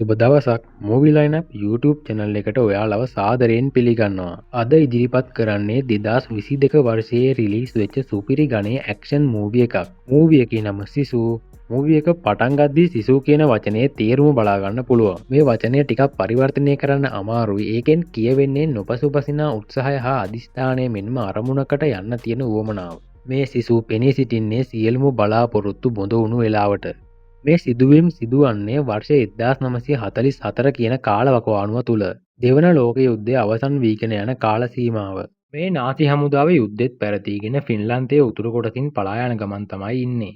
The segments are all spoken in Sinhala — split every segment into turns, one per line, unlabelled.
සුබ දවසක් මූවි ලයිනප් YouTube channel එකට ඔයාලව සාදරයෙන් පිළිගන්නවා. අද ඉදිරිපත් කරන්නේ 2022 වර්ෂයේ රිලීස් වෙච්ච සුපිරි ගණයේ ඇක්ෂන් මූවි එකක්. මූවි එකේ නම සිසු. මූවි එක පටන් ගද්දී සිසු කියන වචනේ තේරුම බලා ගන්න පුළුවන්. මේ වචනය ටිකක් පරිවර්තනය කරන්න අමාරුයි. ඒකෙන් කියවෙන්නේ නොපසුබසිනා උත්සාහය හා අදිස්ථානය මෙන්ම අරමුණකට යන්න තියෙන උවමනාව. මේ සිසු පෙනී සිටින්නේ සියලුම බලාපොරොත්තු බොඳ වුණු වෙලාවට. මේ සිදුවීම් සිදුවන්නේ වර්ෂ 1944 කියන කාලවකවානුව තුළ. දෙවන ලෝක යුද්ධය අවසන් වීගෙන යන කාල සීමාව. මේ නාසි හමුදාවේ යුද්ධෙත් පැවතීගෙන ෆින්ලන්තයේ උතුරු කොටසින් පලා යන ගමන් තමයි ඉන්නේ.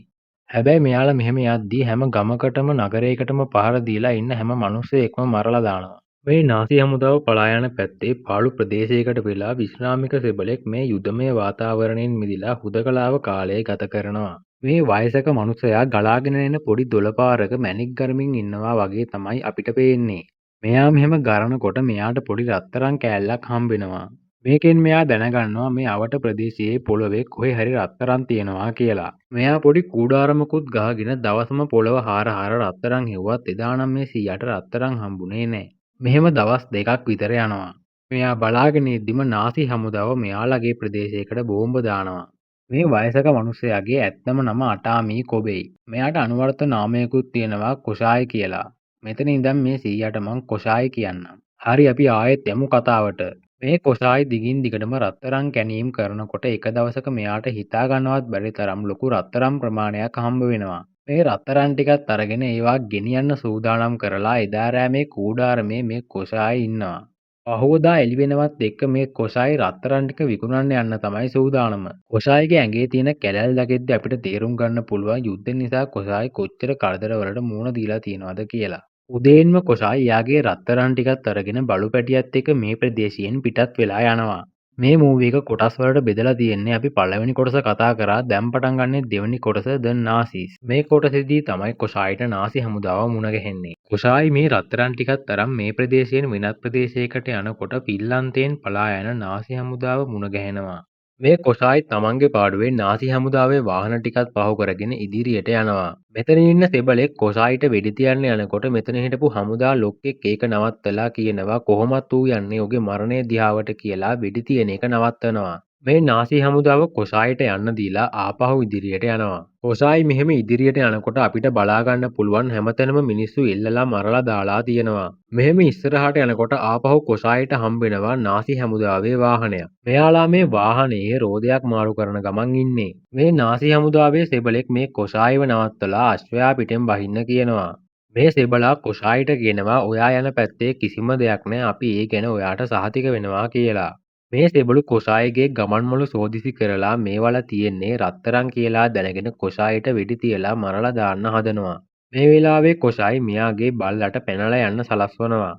හැබැයි මෙයාලා මෙහෙම යද්දී හැම ගමකටම නගරයකටම පහර දීලා ඉන්න හැම මිනිස්සෙක්ම මරලා දානවා. මේ නාසි හමුදාව පලා යන පැත්තේ පාළු ප්‍රදේශයකට වෙලා විශ්‍රාමික සෙබළෙක් මේ යුදමය වාතාවරණයෙන් මිදිලා හුදකලාව කාලය ගත කරනවා. මේ වයසක මනුස්සයා ගලාගෙන එන පොඩි දොළපාරක මැණික් ගරමින් ඉන්නවා වගේ තමයි අපිට පේන්නේ. මෙයා මෙහෙම ගරනකොට මෙයාට පොඩි රත්තරන් කෑල්ලක් හම්බෙනවා. මේකෙන් මෙයා දැනගන්නවා මේ අවට ප්‍රදේශයේ පොළොවේ කොහේ හරි රත්තරන් තියෙනවා කියලා. මෙයා පොඩි කූඩාරමකුත් ගහගෙන දවසම පොළව හාර රත්තරන් හෙව්වත් එදා නම් මේ සීයාට රත්තරන් හම්බුනේ නැහැ. මෙහෙම දවස් දෙකක් විතර යනවා. මෙයා බලාගෙන ඉද්දිම නාසි හමුදාව මෙයාලගේ ප්‍රදේශයකට බෝම්බ දානවා. මේ වයසක මනුස්සයාගේ ඇත්තම නම අටාමී කොබෙයි. මෙයාට අනුවර්ත නාමයකුත් තියෙනවා කොෂායි කියලා. මෙතන ඉඳන් මේ සීයාට මං කොෂායි කියන්නම්. හරි අපි ආයෙත් යමු කතාවට. මේ කොෂායි දිගින් දිගටම රත්තරන් කැනීම් කරනකොට එක දවසක මෙයාට හිතා ගන්නවත් බැරි තරම් ලොකු රත්තරන් ප්‍රමාණයක් හම්බ වෙනවා. මේ රත්තරන් ටිකත් අරගෙන ඒවා ගෙනියන්න සූදානම් කරලා එදා රෑ මේ කූඩාරමේ මේ කොෂායි ඉන්නවා. පහෝදා එළි වෙනවත් එක්ක මේ කොෂායි රත්තරන් ටික විකුණන්න යන්න තමයි සූදානම. කොෂායිගේ ඇඟේ තියෙන කැලැල් දකිද්දි අපිට තේරුම් ගන්න පුළුවන් යුද්ධ නිසා කොෂායි කොච්චර කරදරවලට මුහුණ දීලා තියෙනවද කියලා. උදේන්ම කොෂායි යාගේ රත්තරන් ටිකත් අරගෙන බලු පැටියත් එක්ක මේ ප්‍රදේශයෙන් පිටත් වෙලා යනවා. මේ මූවි එක කොටස් වලට බෙදලා තියෙන්නේ. අපි පළවෙනි කොටස කතා කරා. දැන් පටන් ගන්නේ දෙවෙනි කොටස ද නාසිස්. මේ කොටසේදී තමයි කොෂායිට නාසි හමුදාව මුණ ගැහෙන්නේ. කොෂායි මේ රත්තරන් ටිකත් අරන් මේ ප්‍රදේශයෙන් වෙනත් ප්‍රදේශයකට යනකොට ෆින්ලන්තයෙන් පලා යන නාසි හමුදාව මුණ ගැහෙනවා. මේ කොෂායි තමන්ගේ පාඩුවේ නාසි හමුදාවේ වාහන ටිකත් පහු කරගෙන ඉදිරියට යනවා. මෙතන ඉන්න සෙබළෙක් කොෂායිට වෙඩි තියන්න යනකොට මෙතන හිටපු හමුදා ලොක්කෙක් ඒක නවත්තලා කියනවා කොහොමත් ඌ යන්නේ ඔගේ මරණය දිහාවට කියලා වෙඩි තියන එක නවත්තනවා. මේ නාසි හමුදාව කොෂායිට යන්න දීලා ආපහු ඉදිරියට යනවා. කොෂායි මෙහෙම ඉදිරියට යනකොට අපිට බලා ගන්න පුළුවන් හැමතැනම මිනිස්සු එල්ලලා මරලා දාලා තියෙනවා. මෙහෙම ඉස්සරහට යනකොට ආපහු කොෂායිට හම්බෙනවා නාසි හමුදාවේ වාහනයක්. මෙයාලා මේ වාහනේ රෝදයක් මාරු කරන ගමන් ඉන්නේ. මේ නාසි හමුදාවේ සෙබළෙක් මේ කොෂායිව නවත්තලා අශ්වයා පිටෙන් බහින්න කියනවා. මේ සෙබළා කොෂායිට කියනවා ඔයා යන පැත්තේ කිසිම දෙයක් නැහැ. අපි ඒ ගැන ඔයාට සහතික වෙනවා කියලා. මේ සෙබළු කොෂායිගේ ගමන්මළු සෝදිසි කරලා මේවල තියෙන්නේ රත්තරන් කියලා දැනගෙන කොෂායිට වෙඩි තියලා මරලා දාන්න හදනවා. මේ වෙලාවේ කොෂායි මියාගේ බල්ලට පැනලා යන්න සලස්වනවා.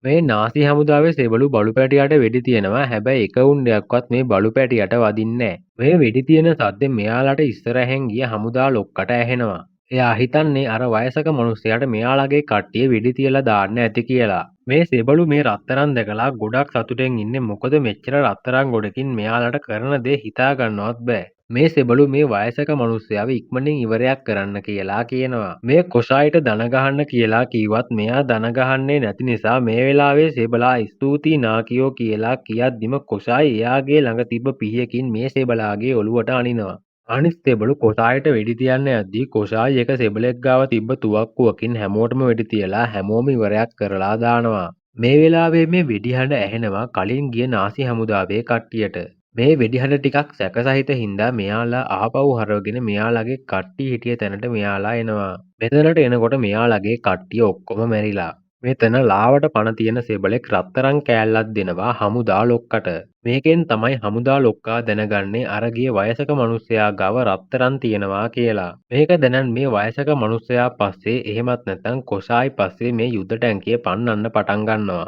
මේ නාසි හමුදාවේ සෙබළු බලු පැටියට වෙඩි තියනවා. හැබැයි එක උණ්ඩයක්වත් මේ බලු පැටියට වදින්නේ නැහැ. මේ වෙඩි තියන සද්දෙ මෙයාලට ඉස්සරහෙන් ගිය හමුදා ලොක්කට ඇහෙනවා. එයා හිතන්නේ අර වයසක මිනිස්සයාට මෙයාලගේ කට්ටිය වෙඩි තියලා දාන්න ඇති කියලා. මේ සෙබළු මේ රත්තරන් දැකලා ගොඩක් සතුටෙන් ඉන්නේ. මොකද මෙච්චර රත්තරන් ගොඩකින් මෙයාලට කරන දේ හිතා ගන්නවත් බෑ. මේ සෙබළු මේ වයසක මිනිස්සයාව ඉක්මනින් ඉවරයක් කරන්න කියලා කියනවා. මේ කොෂායිට දන ගහන්න කියලා කිව්වත් මෙයා දන ගහන්නේ නැති නිසා මේ වෙලාවේ සෙබළා ස්තුතියි නාකියෝ කියලා කියද්දිම කොෂායි එයාගේ ළඟ තිබ්බ පිහියකින් මේ සෙබළාගේ ඔළුවට අනිනවා. අනිත් සෙබළු කොෂායිට වෙඩි තියන්න යද්දී කොෂායි එක සෙබළෙක් ගාව තිබ්බ තුවක්කුවකින් හැමෝටම වෙඩි තියලා හැමෝම ඉවරයක් කරලා දානවා. මේ වෙලාවේ මේ වෙඩි හඬ ඇහෙනවා කලින් ගිය නාසි හමුදාවේ කට්ටියට. මේ වෙඩි හඬ ටිකක් සැකසහිත හින්දා මෙයාලා ආපහු හරවගෙන මෙයාලගේ කට්ටිය හිටිය තැනට මෙයාලා එනවා. මෙතනට එනකොට මෙයාලගේ කට්ටිය ඔක්කොම මැරිලා. මෙතන ලාවට පණ තියෙන සෙබළෙක් රත්තරන් කෑල්ලක් දෙනවා හමුදා ලොක්කට. මේකෙන් තමයි හමුදා ලොක්කා දැනගන්නේ අර ගිය වයසක මිනිස්සයා ගාව රත්තරන් තියෙනවා කියලා. මේක දැනන් මේ වයසක මිනිස්සයා පස්සේ එහෙමත් නැත්නම් කොෂායි පස්සේ මේ යුද්ධ ටැංකිය පන්නන්න පටන් ගන්නවා.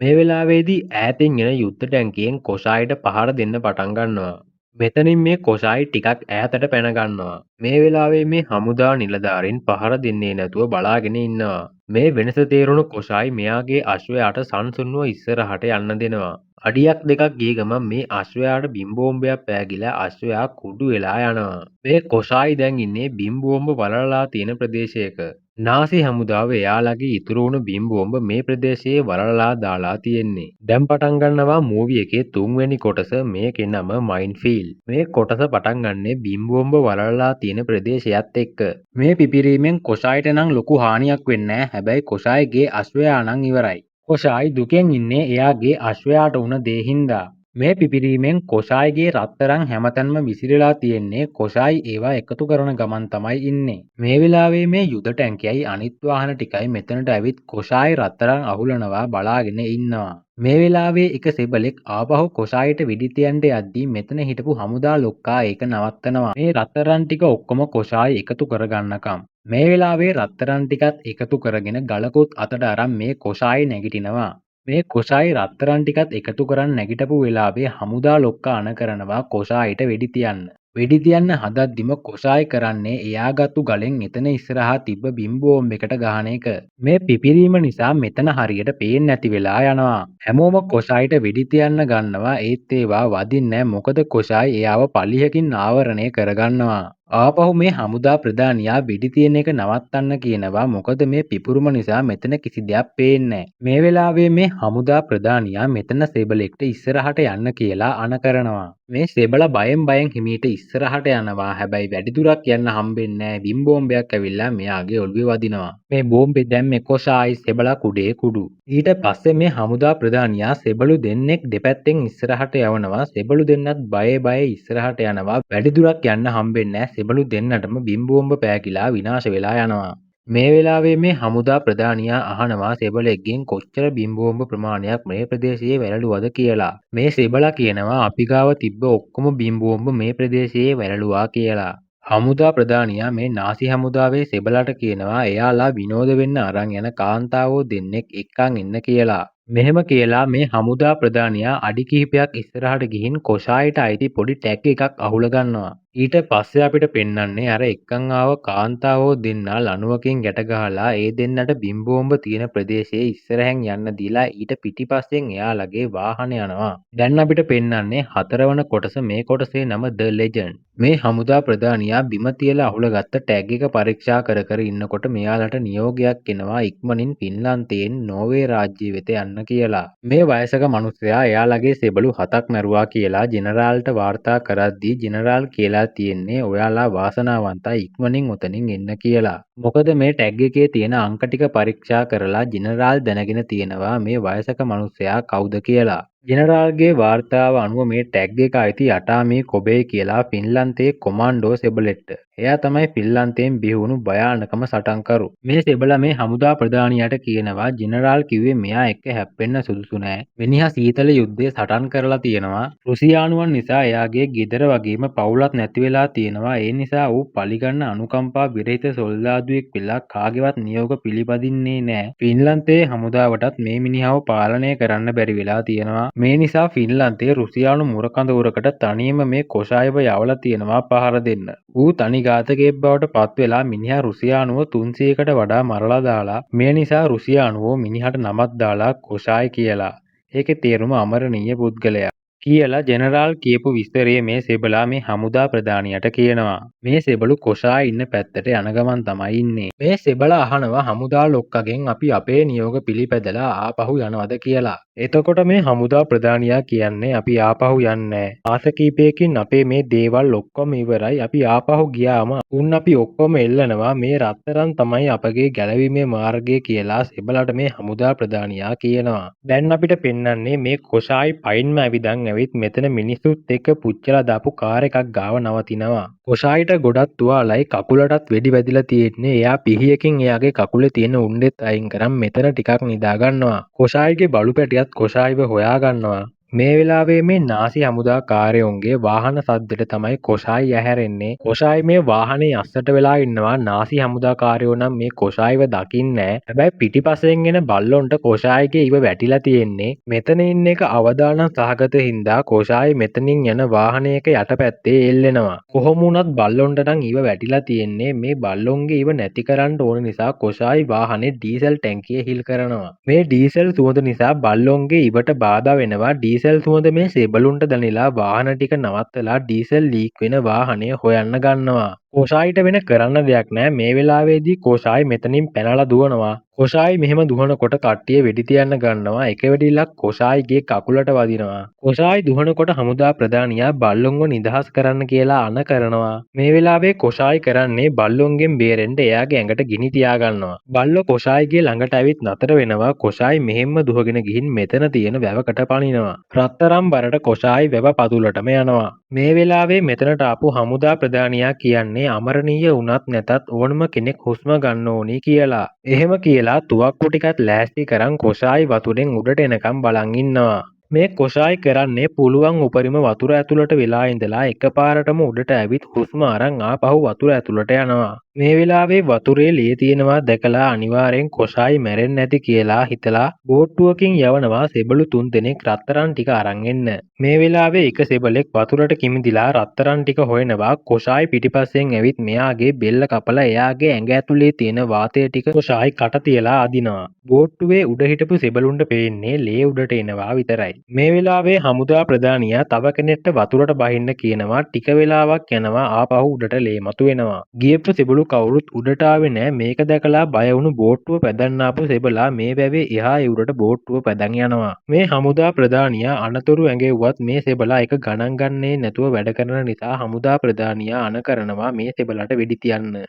මේ වෙලාවේදී ඈතින් එන යුද්ධ ටැංකියෙන් කොෂායිට පහර දෙන්න පටන් ගන්නවා. මෙතනින් මේ කොෂායි ටිකක් ඈතට පැන ගන්නවා. මේ වෙලාවේ මේ හමුදා නිලධාරීන් පහර දෙන්නේ නැතුව බලාගෙන ඉන්නවා. මේ වෙනස තේරුණු කොෂායි මෙයාගේ අශ්වයාට සන්සුන්ව ඉස්සරහට යන්න දෙනවා. අඩියක් දෙකක් ගිය ගමන් මේ අශ්වයාට බිම් බෝම්බයක් පෑගිලා අශ්වයා කුඩු වෙලා යනවා. මේ කොෂායි දැන් ඉන්නේ බිම් බෝම්බ වලලා තියෙන ප්‍රදේශයක. නාසි හමුදාව එයාලගේ ඉතුරු වුණු බිම්බෝම්බ මේ ප්‍රදේශයේ වලලලා දාලා තියෙන්නේ. දැන් පටන් ගන්නවා මූවි එකේ 3 වෙනි කොටස. මේකේ නම මයින්ෆීල්ඩ්. මේ කොටස පටන් ගන්නේ බිම්බෝම්බ වලලලා තියෙන ප්‍රදේශයත් එක්ක. මේ පිපිරීමෙන් කොෂායිට නම් ලොකු හානියක් වෙන්නේ නැහැ. හැබැයි කොෂායිගේ අශ්වයා නම් ඉවරයි. කොෂායි දුකෙන් ඉන්නේ එයාගේ අශ්වයාට වුණ දේ හින්දා. මේ පිපිරීමෙන් කොෂායිගේ රත්තරන් හැමතැනම විසිරලා තියෙන්නේ. කොෂායි ඒවා එකතු කරන ගමන් තමයි ඉන්නේ. මේ වෙලාවේ මේ යුද ටැංකියයි අනිත් වාහන ටිකයි මෙතනට ඇවිත් කොෂායි රත්තරන් අහුලනවා බලාගෙන ඉන්නවා. මේ වෙලාවේ එක සෙබලෙක් ආපහු කොෂායිට වෙඩි තියන්න යද්දී මෙතන හිටපු හමුදා ලොක්කා ඒක නවත්තනවා. මේ රත්තරන් ටික ඔක්කොම කොෂායි එකතු කරගන්නකම්. මේ වෙලාවේ රත්තරන් ටිකත් එකතු කරගෙන ගලකුත් අතට අරන් මේ කොෂායි නැගිටිනවා. මේ කොෂායි රත්තරන් ටිකත් එකතු කරන් නැගිටපු වෙලාවේ හමුදා ලොක්කා අණ කරනවා කොෂායිට වෙඩි තියන්න. වෙඩි තියන්න හදද්දිම කොෂායි කරන්නේ එයා ගත්තු ගලෙන් එතන ඉස්සරහා තිබ්බ බිම්බෝම්බ එකට ගහන එක. මේ පිපිරීම නිසා මෙතන හරියට පේන්නේ නැති වෙලා යනවා. හැමෝම කොෂායිට වෙඩි තියන්න ගන්නවා. ඒත් ඒවා වදින්නේ නැහැ. මොකද කොෂායි එයාව පලිහකින් ආවරණය කරගන්නවා. ආපහු මේ හමුදා ප්‍රධානියා වෙඩි තියන එක නවත්තන්න කියනවා. මොකද මේ පිපුරුම නිසා මෙතන කිසි දෙයක් පේන්නේ නැහැ. මේ වෙලාවේ මේ හමුදා ප්‍රධානියා මෙතන සෙබලෙක්ට ඉස්සරහට යන්න කියලා අණ කරනවා. මේ සෙබල බයෙන් හිමීට ඉස්සරහට යනවා. හැබැයි වැඩි දුරක් යන්න හම්බෙන්නේ නැහැ. බිම්බෝම්බයක් ඇවිල්ලා මෙයාගේ ඔළුවේ වදිනවා. මේ බෝම්බේ දැම්මේ කොෂායි සෙබලා කුඩේ කුඩු. ඊට පස්සේ මේ හමුදා ප්‍රධානියා සෙබළු දෙන්නෙක් දෙපැත්තෙන් ඉස්සරහට යවනවා. සෙබළු දෙන්නත් බයේ ඉස්සරහට යනවා. වැඩි දුරක් යන්න හම්බෙන්නේ නැහැ. සෙබළු දෙන්නටම බිම්බෝම්බ පෑකිලා විනාශ වෙලා යනවා. මේ වෙලාවේ මේ හමුදා ප්‍රධානියා අහනවා සෙබලෙක්ගෙන් කොච්චර බිම්බෝම්බ ප්‍රමාණයක් මේ ප්‍රදේශයේ වැළලුවද කියලා. මේ සෙබලා කියනවා අපි ගාව තිබ්බ ඔක්කොම බිම්බෝම්බ මේ ප්‍රදේශයේ වැළලුවා කියලා. හමුදා ප්‍රධානියා මේ නාසි හමුදාවේ සෙබලට කියනවා එයාලා විනෝද වෙන්න අරන් යන කාන්තාවෝ දෙන්නෙක් එක්කන් එන්න කියලා. මෙහෙම කියලා මේ හමුදා ප්‍රධානියා අඩි කිහිපයක් ඉස්සරහට ගිහින් කොෂායිට අයිති පොඩි ටැග් එකක් අහුල ගන්නවා. ඊට පස්සේ අපිට පෙන්වන්නේ අර එක්කන් ආව කාන්තාවෝ දෙන්නා ලණුවකින් ගැට ගහලා ඒ දෙන්නට බිම්බෝම්බ තියෙන ප්‍රදේශයේ ඉස්සරහෙන් යන්න දීලා ඊට පිටිපස්සෙන් එයාලගේ වාහන යනවා. දැන් අපිට පෙන්වන්නේ 4 වන කොටස. මේ කොටසේ නම The Legend. මේ හමුදා ප්‍රධානියා බිම තියලා අහුලගත්ත ටැග් එක පරීක්ෂා කර ඉන්නකොට මෙයාලට නියෝගයක් එනවා ඉක්මනින් ෆින්ලන්තයෙන් නෝර්වේ රාජ්‍ය වෙත යන්න කියලා. මේ වයසක මිනිසයා එයාලගේ සෙබළු 7ක් මැරුවා කියලා ජෙනරාල්ට වාර්තා කරද්දී ජෙනරාල් කියලා තියෙන්නේ ඔයාලා වාසනාවන්තයි ඉක්මනින් උතනින් එන්න කියලා. මොකද මේ ටැග් එකේ තියෙන අංක ටික පරීක්ෂා කරලා ජෙනරාල් දැනගෙන තියෙනවා මේ වයසක මිනිසයා කවුද කියලා. ජෙනරාල්ගේ වාර්තාව අනුව මේ ටැග් එක අයිති අටාමී කොබේ කියලා ෆින්ලන්තයේ කොමාන්ඩෝ සෙබලෙක්ට. එයා තමයි ෆින්ලන්තයෙන් බිහිවුණු භයානකම සටන්කරු. මේ සෙබලා මේ හමුදා ප්‍රධානියාට කියනවා ජෙනරාල් කිව්වේ මෙයා එක්ක හැප්පෙන්න සුදුසු නෑ. මිනිහා සීතල යුද්ධයේ සටන් කරලා තියෙනවා. රුසියානුවන් නිසා එයාගේ ගෙදර වගේම පවුලක් නැති වෙලා තියෙනවා. ඒ නිසා ඌ පලිගන්න අනුකම්පා විරහිත සොල්දාදුවෙක් වෙලා කාගේවත් නියෝග පිළිපදින්නේ නෑ. ෆින්ලන්තයේ හමුදාවටත් මේ මිනිහව පාලනය කරන්න බැරි වෙලා තියෙනවා. මේ නිසා ෆින්ලන්තයේ රුසියානු මුරකඳවුරකට තනියම මේ කොෂායව යවලා තියෙනවා පහර දෙන්න. ඌ තනි ඝාතකයෙක් බවට පත් වෙලා මිනිහා රුසියානුව 300කට වඩා මරලා දාලා. මේ නිසා රුසියානුවෝ මිනිහට නමක් දාලා කොෂායි කියලා. ඒකේ තේරුම අමරණීය පුද්ගලයා කියලා ජෙනරාල් කියපු විස්තරය මේ සෙබලා මේ හමුදා ප්‍රධානියට කියනවා. මේ සෙබළු කොෂායි ඉන්න පැත්තට යන ගමන් තමයි ඉන්නේ. මේ සෙබලා අහනවා හමුදා ලොක්කගෙන් අපි අපේ නියෝග පිළිපැදලා ආපහු යනවද කියලා. එතකොට මේ හමුදා ප්‍රධානියා කියන්නේ අපි ආපහු යන්නේ මාස කීපයකින් අපේ මේ දේවල් ඔක්කොම ඉවරයි. අපි ආපහු ගියාම උන් අපි ඔක්කොම එල්ලනවා. මේ රත්තරන් තමයි අපගේ ගැලවීමේ මාර්ගය කියලා සෙබලට මේ හමුදා ප්‍රධානියා කියනවා. දැන් අපිට පෙන්වන්නේ මේ කොෂායි පයින්ම ඇවිදන් ඇවිත් මෙතන මිනිස්සුත් එක්ක පුච්චලා දාපු කාර් එකක් ගාව නවතිනවා. කොෂායිට ගොඩක් තුවාලයි කකුලටත් වෙඩි වැදිලා තියෙන්නේ. එයා පිහියකින් එයාගේ කකුලේ තියෙන උණ්ඩෙත් අයින් කරන් මෙතන ටිකක් නිදා ගන්නවා. කොෂායිගේ බලු පැටියත් කොෂායිව හොයා ගන්නවා. මේ වෙලාවේ මේ නාසි හමුදා කාර්යෝන්ගේ වාහන සද්දෙට තමයි කොෂායි ඇහැරෙන්නේ. කොෂායි මේ වාහනේ අස්සට වෙලා ඉන්නවා. නාසි හමුදා කාර්යෝ නම් මේ කොෂායිව දකින්නේ. හැබැයි පිටිපස්සෙන් එන බල්ලොන්ට කොෂායිගේ ඉව වැටිලා තියෙන්නේ. මෙතන ඉන්න එක අවදානම් සහගත හින්දා කොෂායි මෙතනින් යන වාහනයක යටපැත්තේ එල්ලෙනවා. කොහොම වුණත් බල්ලොන්ට නම් ඉව වැටිලා තියෙන්නේ. මේ බල්ලොන්ගේ ඉව නැති කරන්න ඕන නිසා කොෂායි වාහනේ ඩීසල් ටැංකිය හිල් කරනවා. මේ ඩීසල් සුවඳ නිසා බල්ලොන්ගේ ඉවට බාධා වෙනවා. ඩීසල් සුවඳ මේ සෙබළුන්ට දැනෙලා වාහන ටික නවත්තලා ඩීසල් ලීක් වෙන වාහනය හොයන්න ගන්නවා. කොෂායිට වෙන කරන්න දෙයක් නෑ මේ වෙලාවේදී කොෂායි මෙතනින් පැනලා දුවනවා. කොෂායි මෙහෙම දුවනකොට කට්ටිය වෙඩි තියන්න ගන්නවා. එක වෙඩිල්ලක් කොෂායිගේ කකුලට වදිනවා. කොෂායි දුවනකොට හමුදා ප්‍රධානියා බල්ලොන්ව නිදහස් කරන්න කියලා අණ කරනවා. මේ වෙලාවේ කොෂායි කරන්නේ බල්ලොන්ගෙන් බේරෙන්න එයාගේ ඇඟට ගිනි තියාගන්නවා. බල්ලෝ කොෂායිගේ ළඟට ඇවිත් නතර වෙනවා. කොෂායි මෙහෙම්ම දුවගෙන ගිහින් මෙතන තියෙන වැවකට පනිනවා. රත්තරම් බරට කොෂායි වැව පතුලටම යනවා. මේ වෙලාවේ මෙතනට ආපු හමුදා ප්‍රධානියා කියන්නේ අමරණීය වුණත් නැතත් ඕනම කෙනෙක් හුස්ම ගන්න ඕනි කියලා. එහෙම කියලා තුවක්කු ටිකත් ලෑස්ති කරන් කොෂායි වතුරෙන් උඩට එනකම් බලන් ඉන්නවා. මේ කොෂායි කරන්නේ පුළුවන් උපරිම වතුර ඇතුළට වෙලා ඉඳලා එකපාරටම උඩට ඇවිත් හුස්ම අරන් ආපහු වතුර ඇතුළට යනවා. මේ වෙලාවේ වතුරේ ලේ තියෙනවා දැකලා අනිවාර්යෙන් කොෂායි මැරෙන්නේ නැති කියලා හිතලා බෝට්ටුවකින් යවනවා සෙබළු 3 දෙනෙක් රත්තරන් ටික අරන් එන්න. මේ වෙලාවේ එක සෙබළෙක් වතුරට කිමිදිලා රත්තරන් ටික හොයනවා. කොෂායි පිටිපස්සෙන් ඇවිත් මෙයාගේ බෙල්ල කපලා එයාගේ ඇඟ ඇතුලේ තියෙන වාතය ටික කොෂායි කට තියලා අදිනවා. බෝට්ටුවේ උඩ හිටපු සෙබළුන්ට පේන්නේ ලේ උඩට එනවා විතරයි. මේ වෙලාවේ හමුදා ප්‍රධානියා තව කෙනෙක්ට වතුරට බහින්න කියනවා. ටික වෙලාවක් යනවා ආපහු උඩට ලේ මතුවෙනවා. ගියපු සෙබළු කවුරුත් උඩට ආවේ නෑ. මේක දැකලා බය වුණු බෝට්ටුව පැදන්න ආපු සෙබළා මේ වැවේ එහා යුරට බෝට්ටුව පැදන් යනවා. මේ හමුදා ප්‍රධානියා අනතුරු ඇඟෙව්වත් මේ සෙබළා එක ගණන් ගන්නේ නැතුව වැඩ කරන නිසා හමුදා ප්‍රධානියා අණ කරනවා මේ සෙබළට වෙඩි තියන්න.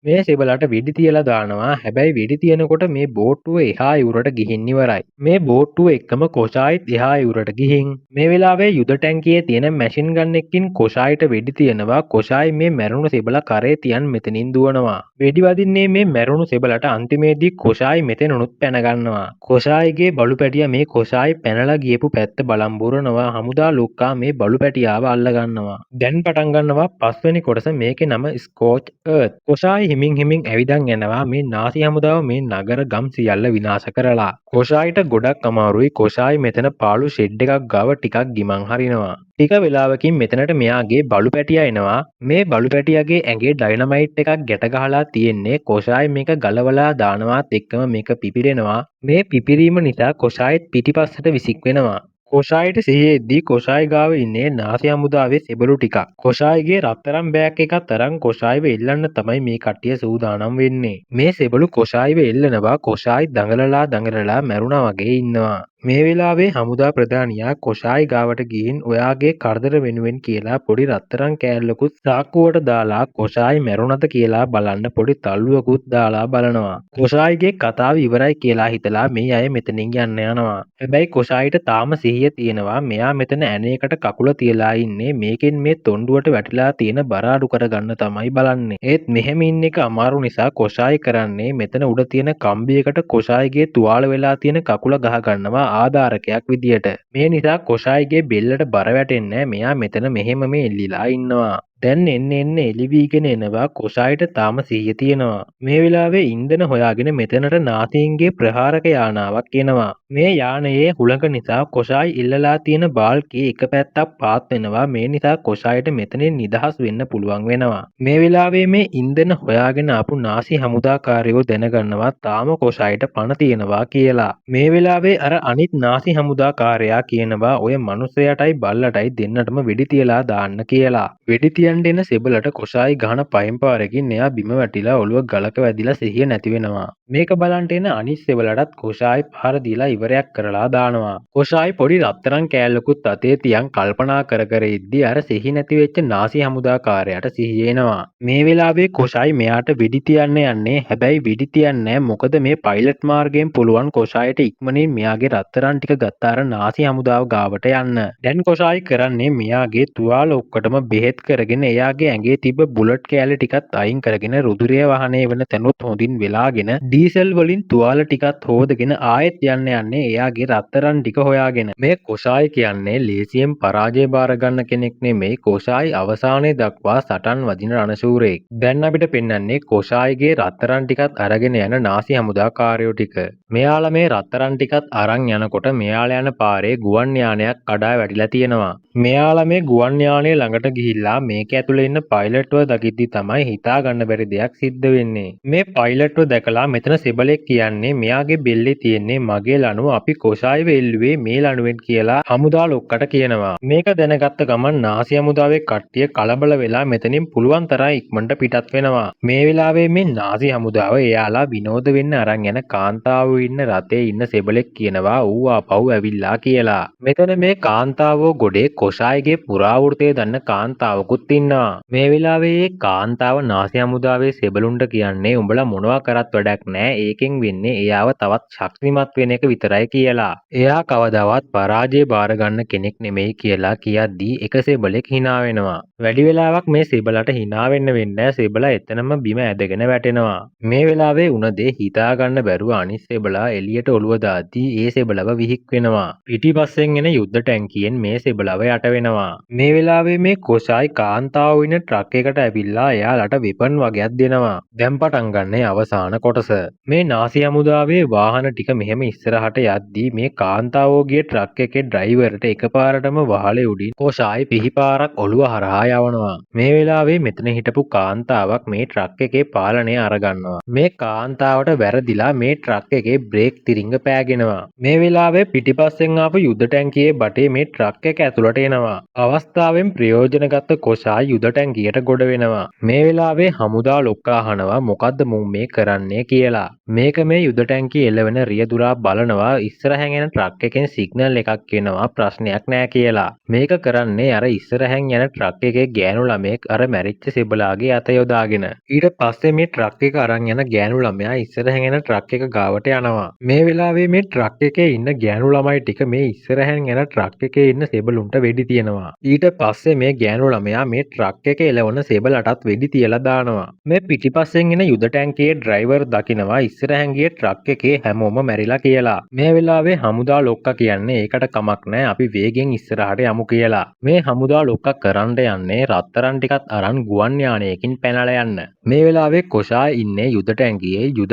මේ සෙබළට වෙඩි තියලා දානවා. හැබැයි වෙඩි තියනකොට මේ බෝට්ටුව එහා යුරට ගිහින් ඉවරයි. මේ බෝට්ටුව එක්කම කොෂායිත් එහා යුරට ගිහින් මේ වෙලාවේ යුද ටැංකියේ තියෙන මැෂින් ගන් එකකින් කොෂායිට වෙඩි තියනවා. කොෂායි මේ මැරුණු සෙබළා කරේ තියන් මෙතනින් දුවනවා. වෙඩි වදින්නේ මේ මැරුණු සෙබළට. අන්තිමේදී කොෂායි මෙතනුත් පැන ගන්නවා. කොෂායිගේ බලු පැටියා මේ කොෂායි පැනලා ගියපු පැත්ත බලන් බුරනවා. හමුදා ලුක්කා මේ බලු පැටියාව අල්ල ගන්නවා. දැන් පටන් ගන්නවා පස්වෙනි කොටස. මේකේ නම ස්කෝච් අර්ත්. කොෂායි හිමින් ඇවිදන් යනවා. මේ නාසි හමුදාව මේ නගර ගම් සියල්ල විනාශ කරලා. කොෂායිට ගොඩක් අමාරුයි. කොෂායි මෙතන පාළු ෂෙඩ් එකක් ගාව ටිකක් ගිමන් හරිනවා. ටික වෙලාවකින් මෙතනට මෙයාගේ බලු පැටියා එනවා. මේ බලු පැටියාගේ ඇඟේ ඩයිනමයිට් එකක් ගැට ගහලා තියෙන්නේ. කොෂායි මේක ගලවලා දානවාත් එක්කම මේක පිපිරෙනවා. මේ පිපිරීම නිසා කොෂායිත් පිටිපස්සට විසික් වෙනවා. කොෂායිට සිහියෙද්දී කොෂායි ගාව ඉන්නේ නාසි හමුදාවේ සෙබළු ටිකක්. කොෂායිගේ රත්තරන් බෑග් එකත් අරන් කොෂායිව එල්ලන්න තමයි මේ කට්ටිය සූදානම් වෙන්නේ. මේ සෙබළු කොෂායිව එල්ලනවා. කොෂායි දඟලලා මැරුණා වගේ ඉන්නවා. මේ වෙලාවේ හමුදා ප්‍රධානියා කොෂායි ගාවට ගිහින් ඔයාගේ කරදර වෙනුවෙන් කියලා පොඩි රත්තරන් කෑල්ලකුත් සාක්කුවට දාලා කොෂායි මැරුණද කියලා බලන්න පොඩි තල්ලුවකුත් දාලා බලනවා. කොෂායිගේ කතාව ඉවරයි කියලා හිතලා මේ අය මෙතනින් යන්න යනවා. හැබැයි කොෂායිට තාම සිහිය තියෙනවා. මෙයා මෙතන ඇණයකට කකුල තියලා ඉන්නේ. මේකෙන් මේ තොණ්ඩුවට වැටිලා තියෙන බර අඩු කරගන්න තමයි බලන්නේ. ඒත් මෙහෙම ඉන්න එක අමාරු නිසා කොෂායි කරන්නේ මෙතන උඩ තියෙන කම්බියකට කොෂායිගේ තුවාල වෙලා තියෙන කකුල ගහ ගන්නවා ආධාරකයක් විදියට. මේ නිසා කොෂායිගේ බෙල්ලට බර වැටෙන්නේ. මෙයා මෙතන මෙහෙමම එල්ලිලා ඉන්නවා. දැන් එන්න එළිවීගෙන එනවා. කොෂායිට තාම සිහිය තියෙනවා. මේ වෙලාවේ ඉන්ධන හොයාගෙන මෙතනට නාසීන්ගේ ප්‍රහාරක යානාවක් එනවා. මේ යානයේ හුළඟ නිසා කොෂායි ඉල්ලලා තියෙන බාල්කේ එක පැත්තක් පාත් වෙනවා. මේ නිසා කොෂායිට මෙතනින් නිදහස් වෙන්න පුළුවන් වෙනවා. මේ වෙලාවේ මේ ඉන්ධන හොයාගෙන ආපු නාසි හමුදාකාරයෝ දැනගන්නවා තාම කොෂායිට පණ තියෙනවා කියලා. මේ වෙලාවේ අර අනිත් නාසි හමුදාකාරයා කියනවා ඔය මනුස්සයටයි බල්ලටයි දෙන්නටම වෙඩි තියලා දාන්න කියලා. වෙඩි තියන්න එන සෙබළට කොෂායි ගහන පයින් පාරකින් එයා බිම වැටිලා ඔළුව ගලක වැදිලා සිහිය නැති වෙනවා. මේක බලන්ට එන අනිත් සෙබළටත් කොෂායි පහර දීලා ඉවරයක් කරලා දානවා. කොෂායි පොඩි රත්තරන් කෑල්ලකුත් අතේ තියන් කල්පනා කර ඉද්දි අර සිහි නැති වෙච්ච නාසි හමුදාකාරයාට සිහිය එනවා. මේ වෙලාවේ කොෂායි මෙයාට වෙඩි තියන්න යන්නේ. හැබැයි වෙඩි තියන්නේ මොකද මේ පයිලට් මාර්ගයෙන් පුළුවන් කොෂායිට ඉක්මනින් මෙයාගේ රත්තරන් ටික ගත්තාර නාසි හමුදාව ගාවට යන්න. දැන් කොෂායි කරන්නේ මෙයාගේ තුවාල ඔක්කොටම බෙහෙත් කරගෙන එයාගේ ඇඟේ තිබ්බ බුලට් කෑලි ටිකත් අයින් කරගෙන රුධිරය වහනය වෙන තැනුත් හොඳින් වෙලාගෙන ඩීසල් වලින් තුවාල ටිකත් හොදගෙන ආයෙත් යන්නේ එයාගේ රත්තරන් ටික හොයාගෙන. මේ කොෂායි කියන්නේ ලේසියෙන් පරාජය බාර ගන්න කෙනෙක් නෙමෙයි. කොෂායි අවසානයේ දක්වා සටන් වදින රණශූරයෙක්. දැන් අපිට පෙන්වන්නේ කොෂායිගේ රත්තරන් ටිකත් අරගෙන යන නාසි හමුදාකාරයෝ ටික. මෙයාලා මේ රත්තරන් ටිකත් අරන් යනකොට මෙයාලා යන පාරේ ගුවන් යානයක් කඩා වැටිලා තියෙනවා. මෙයාලා මේ ගුවන් යානයේ ළඟට ගිහිල්ලා මේ මේක ඇතුලේ ඉන්න පයිලට්ව දකිද්දි තමයි හිතා ගන්න බැරි දෙයක් සිද්ධ වෙන්නේ. මේ පයිලට්ව දැකලා මෙතන සෙබලෙක් කියන්නේ මෙයාගේ බෙල්ලේ තියෙන්නේ මගේ ලණුව අපි කොෂායිව එල්ලුවේ මේ ලණුවෙන් කියලා හමුදා ලොක්කට කියනවා. මේක දැනගත්ත ගමන් නාසි හමුදාවේ කට්ටිය කලබල වෙලා මෙතනින් පුළුවන් තරම් ඉක්මනට පිටත් වෙනවා. මේ වෙලාවේ මේ නාසි හමුදාව එයාලා විනෝද වෙන්න අරන් යන කාන්තාවෝ ඉන්න රථේ ඉන්න සෙබලෙක් කියනවා ඌ ආපහු ඇවිල්ලා කියලා. මෙතන මේ කාන්තාවෝ ගොඩේ කොෂායිගේ පුරාවෘත්තය දන්න කාන්තාවකුත් ඉන්නවා. මේ වෙලාවේ මේ කාන්තාව නාසි හමුදාවේ සෙබළුන්ට කියන්නේ උඹලා මොනවා කරත් වැඩක් නෑ ඒකෙන් වෙන්නේ එයාව තවත් ශක්තිමත් වෙන එක විතරයි කියලා. එයා කවදාවත් පරාජය බාර ගන්න කෙනෙක් නෙමෙයි කියලා කියද්දී එක සෙබලෙක් hina වෙනවා. වැඩි වෙලාවක් මේ සෙබලට hina වෙන්න වෙන්නේ සෙබලා එතනම බිම ඇදගෙන වැටෙනවා. මේ වෙලාවේ උන දේ හිතා ගන්න බැරුව අනිත් සෙබලා එළියට ඔළුව දාද්දී ඒ සෙබලව විහික් වෙනවා. පිටිපස්සෙන් එන යුද්ධ ටැංකියෙන් මේ සෙබලව යට වෙනවා. මේ වෙලාවේ මේ කොෂායි කාන්තාවෝ ඉන්න ට්‍රක් එකට ඇවිල්ලා එයාලට වෙපන් වගේක් දෙනවා. දැන් පටන් ගන්නේ අවසාන කොටස. මේ නාසි හමුදාවේ වාහන ටික මෙහෙම ඉස්සරහට යද්දී මේ කාන්තාවෝ ගිය ට්‍රක් එකේ ඩ්‍රයිවර්ට එකපාරටම වහලේ උඩින් කොෂායි පිහිපාරක් ඔළුව හරහා යවනවා. මේ වෙලාවේ මෙතන හිටපු කාන්තාවක් මේ ට්‍රක් එකේ පාලනය අරගන්නවා. මේ කාන්තාවට වැරදිලා මේ ට්‍රක් එකේ බ්‍රේක් තිරිංග පෑගෙනවා. මේ වෙලාවේ පිටිපස්සෙන් ආපු යුද ටැංකියේ බටේ මේ ට්‍රක් එක ඇතුළට එනවා. අවස්ථාවෙන් ප්‍රයෝජන ගත්ත කොෂායි යුද ටැංකියට ගොඩ වෙනවා. මේ වෙලාවේ හමුදා ලොක්කා අහනවා මොකද්ද මුන් මේ කරන්නේ කියලා. මේක මේ යුද ටැංකිය එළවෙන රියදුරා බලනවා ඉස්සරහෙන් එන ට්‍රක් එකෙන් සිග්නල් එකක් එනවා ප්‍රශ්නයක් නෑ කියලා. මේක කරන්නේ අර ඉස්සරහෙන් යන ට්‍රක් එකේ ගෑනු ළමයෙක් අර මැරිච්ච සෙබලාගේ අත යොදාගෙන. ඊට පස්සේ මේ ට්‍රක් එක අරන් යන ගෑනු ළමයා ඉස්සරහෙන් එන ට්‍රක් එක ගාවට යනවා. මේ වෙලාවේ මේ ට්‍රක් එකේ ඉන්න ගෑනු ළමයි ටික මේ ඉස්සරහෙන් යන ට්‍රක් එකේ ඉන්න සෙබළුන්ට වෙඩි තියනවා. ඊට පස්සේ මේ ගෑනු ළමයා මේ ට්‍රක් එක එලවන සෙබලටත් වෙඩි තියලා දානවා. මේ පිටිපස්සෙන් එන යුද ටැංකියේ ඩ්‍රයිවර් දකිනවා ඉස්සරහෙන් ගිය ට්‍රක් එකේ හැමෝම මැරිලා කියලා. මේ වෙලාවේ හමුදා ලොක්කා කියන්නේ ඒකට කමක් නැහැ අපි වේගෙන් ඉස්සරහට යමු කියලා. මේ හමුදා ලොක්කා කරන්න යන්නේ රත්තරන් ටිකත් අරන් ගුවන් යානයකින් පැනලා යන්න. මේ වෙලාවේ කොෂායි ඉන්නේ යුද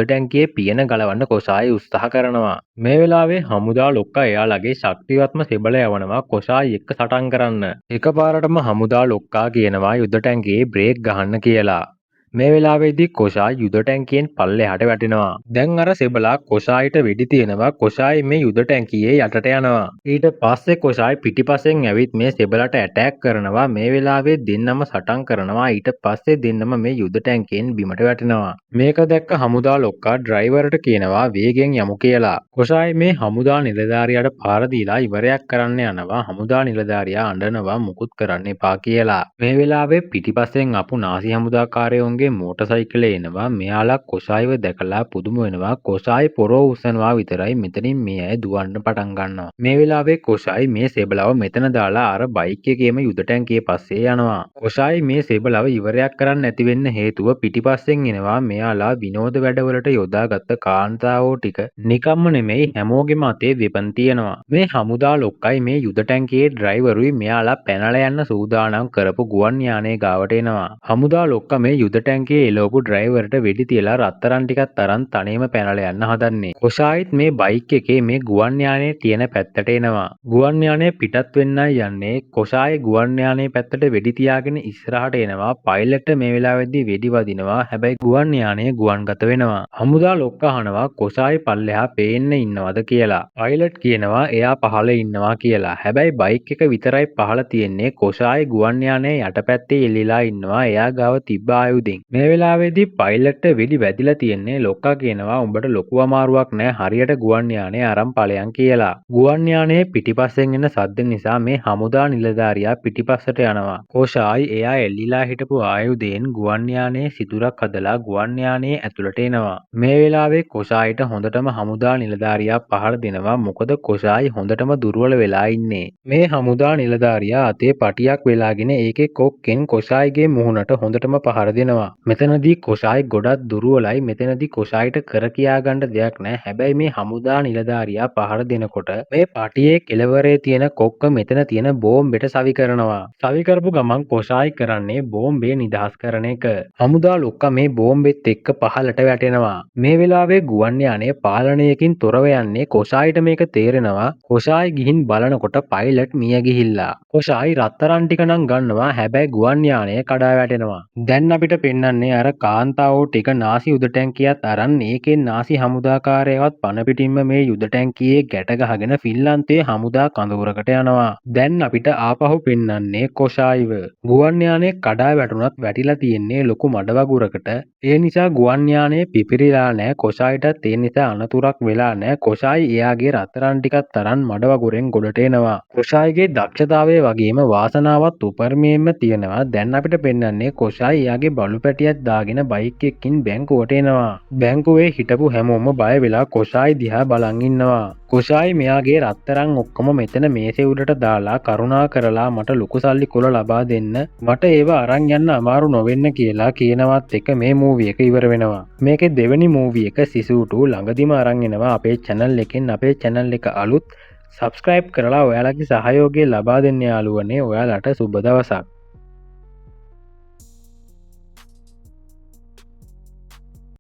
ටැංකියේ පියන ගලවන්න කොෂායි උත්සාහ කරනවා. මේ වෙලාවේ හමුදා ලොක්කා එයාලගේ ශක්තිවත්ම සෙබල යවනවා කොෂායි එක්ක සටන් කරන්න. එකපාරටම හමුදා ලොක්කා කියනවා යුද ටැංකියේ බ්‍රේක් ගහන්න කියලා. මේ වෙලාවේදී කොෂායි යුද ටැංකියෙන් පල්ලෙහාට වැටෙනවා. දැන් අර සෙබලා කොෂායිට වෙඩි තියනවා. කොෂායි මේ යුද ටැංකියේ යටට යනවා. ඊට පස්සේ කොෂායි පිටිපස්සෙන් ඇවිත් මේ සෙබලට ඇටැක් කරනවා. මේ වෙලාවේ දෙන්නම සටන් කරනවා. ඊට පස්සේ දෙන්නම මේ යුද ටැංකියෙන් බිමට වැටෙනවා. මේක දැක්ක හමුදා ලොක්කා ඩ්‍රයිවර්ට කියනවා වේගෙන් යමු කියලා. කොෂායි මේ හමුදා නිලධාරියාට පාර දීලා ඉවරයක් කරන්න යනවා. හමුදා නිලධාරියා අඬනවා මුකුත් කරන්න එපා කියලා. මේ වෙලාවේ පිටිපස්සෙන් ආපු නාසි හමුදාකාරයෝ මෝටර් සයිකලේ එනවා. මෙයාලා කොෂායිව දැකලා පුදුම වෙනවා. කොෂායි පොරෝ උස්සනවා විතරයි මෙතනින් මේ අය දුවන්න පටන් ගන්නවා. මේ වෙලාවේ කොෂායි මේ සෙබලව මෙතන දාලා අර බයික් එකේම යුද ටැංකියේ පස්සේ යනවා. කොෂායි මේ සෙබලව ඉවරයක් කරන්න නැති වෙන්න හේතුව පිටිපස්සෙන් එනවා මෙයාලා විනෝද වැඩවලට යොදාගත්ත කාන්තාවෝ ටික නිකම්ම නෙමෙයි හැමෝගෙම අතේ වෙපන් තියෙනවා. මේ හමුදා ලොක්කයි මේ යුද ටැංකියේ ඩ්‍රයිවරුයි මෙයාලා පැනලා යන්න සූදානම් කරපු ගුවන් යානයේ ගාවට එනවා. හමුදා ලොක්කා මේ යුද ටැංකියේ එලවපු ඩ්‍රයිවර්ට වෙඩි තියලා රත්තරන් ටිකක් තරන් තනියම පැනලා යන්න හදන්නේ. කොෂායිත් මේ බයික් එකේ මේ ගුවන් යානයේ තියෙන පැත්තට එනවා. ගුවන් යානය පිටත් වෙන්නයි යන්නේ. කොෂායි ගුවන් යානයේ පැත්තට වෙඩි තියාගෙන ඉස්සරහට එනවා. පයිලට් මේ වෙලාවෙදී වෙඩි වදිනවා. හැබැයි ගුවන් යානය ගුවන්ගත වෙනවා. හමුදා ලොක්කා අහනවා කොෂායි පල්ලෙහා පේන්න ඉන්නවද කියලා. පයිලට් කියනවා එයා පහළ ඉන්නවා කියලා. හැබැයි බයික් එක විතරයි පහළ තියෙන්නේ. කොෂායි ගුවන් යානයේ යටපැත්තේ එල්ලිලා ඉන්නවා. එයා ගාව තිබ්බ ආයුධෙන්. මේ වෙලාවේදී පයිලට්ට වෙඩි වැදිලා තියෙන්නේ. ලොක්කා කියනවා උඹට ලොකු අමාරුවක් නෑ හරියට ගුවන් යානය අරන් ඵලයන් කියලා. ගුවන් යානයේ පිටිපස්සෙන් එන සද්ද නිසා මේ හමුදා නිලධාරියා පිටිපස්සට යනවා. කොෂායි එයා එල්ලිලා හිටපු ආයුධයෙන් ගුවන් යානයේ සිදුරක් හදලා ගුවන් යානයේ ඇතුළට එනවා. මේ වෙලාවේ කොෂායිට හොඳටම හමුදා නිලධාරියා පහර දෙනවා. මොකද කොෂායි හොඳටම දුර්වල වෙලා ඉන්නේ. මේ හමුදා නිලධාරියා අතේ පටියක් වෙලාගෙන ඒකේ කොක්කෙන් කොෂායිගේ මුහුණට හොඳටම පහර දෙනවා. මෙතනදී කොෂායි ගොඩක් දුරුවලයි. මෙතනදී කොෂායිට කර කියාගන්න දෙයක් නෑ. හැබැයි මේ හමුදා නිලධාරියා පහර දෙනකොට මේ පටියේ කෙළවරේ තියෙන කොක්ක මෙතන තියෙන බෝම්බෙට සවි කරනවා. සවි කරපු ගමන් කොෂායි කරන්නේ බෝම්බේ නිදහස් කරන එක. හමුදා ලොක්කා මේ බෝම්බෙත් එක්ක පහළට වැටෙනවා. මේ වෙලාවේ ගුවන් යානය පාලනයකින් තොරව යන්නේ. කොෂායිට මේක තේරෙනවා. කොෂායි ගිහින් බලනකොට පයිලට් මිය ගිහිල්ලා. කොෂායි රත්තරන් ටික නම් ගන්නවා. හැබැයි ගුවන් යානය කඩා වැටෙනවා. දැන් අපිට පෙන්වන්නේ අර කාන්තාවෝ ටික නාසි යුද ටැංකියත් අරන් ඒකෙන් නාසි හමුදාකාරයවත් පන පිටින්ම මේ යුද ටැංකියේ ගැට ගහගෙන ෆින්ලන්තයේ හමුදා කඳවුරකට යනවා. දැන් අපිට ආපහු පෙන්වන්නේ කොෂායිව. ගුවන් යානය කඩා වැටුණත් වැටිලා තියෙන්නේ ලොකු මඩ වගුරකට. ඒ නිසා ගුවන් යානය පිපිරිලා නැහැ. කොෂායිටත් ඒ නිසා අනතුරක් වෙලා නැහැ. කොෂායි එයාගේ රත්තරන් ටිකත් අරන් මඩ වගුරෙන් ගොඩට එනවා. කොෂායිගේ දක්ෂතාවය වගේම වාසනාවත් උපරිමයෙන්ම තියෙනවා. දැන් අපිට පෙන්වන්නේ කොෂායි එයාගේ බලු පැටියක් දාගෙන බයික් එකකින් බැංකුවට එනවා. බැංකුවේ හිටපු හැමෝම බය වෙලා කොෂායි දිහා බලන් ඉන්නවා. කොෂායි මෙයාගේ රත්තරන් ඔක්කොම මෙතන මේසේ උඩට දාලා කරුණා කරලා මට ලොකු සල්ලි කොල ලබා දෙන්න. මට ඒවා අරන් යන්න අමාරු නොවෙන්න කියලා කියනවත් එක මේ මූවි එක ඉවර වෙනවා. මේකේ දෙවෙනි මූවි එක සිසු 2 ළඟදිම අරන් එනවා අපේ channel එකෙන්. අපේ channel එක අලුත්. subscribe කරලා ඔයාලගේ සහයෝගය ලබා දෙන්න යාළුවනේ. ඔයාලට සුබ දවසක්.